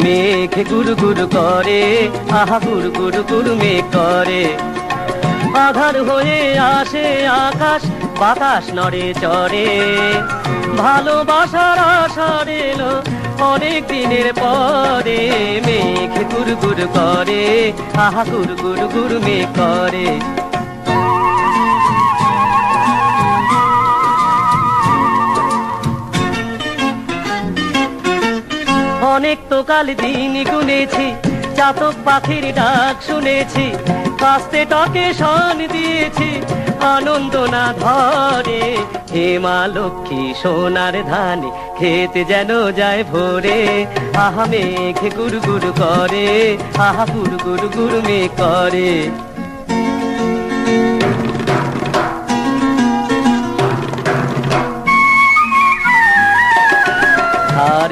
মেঘ গুরু গুরু করে, আহা গুরু গুরু গুরু মেঘ করে। আধার হয়ে আসে আকাশ, বাতাস নড়ে চড়ে। ভালোবাসার আশার এলো অনেক দিনের পরে। মেঘ গুরু গুরু করে, আহা গুরু গুরু গুরু মেঘ করে। অনেক তো কাল দিন গুনেছি, চাতক পাখির ডাক শুনেছি, কাস্তে টকে শন দিয়েছি, আনন্দ না ধরে। হে মা লক্ষ্মী সোনার ধানে, খেতে যেন যায় ভোরে। আহা মেঘ গুরু গুরু করে, আহা গুরু গুরু গুরু মেঘ করে। আর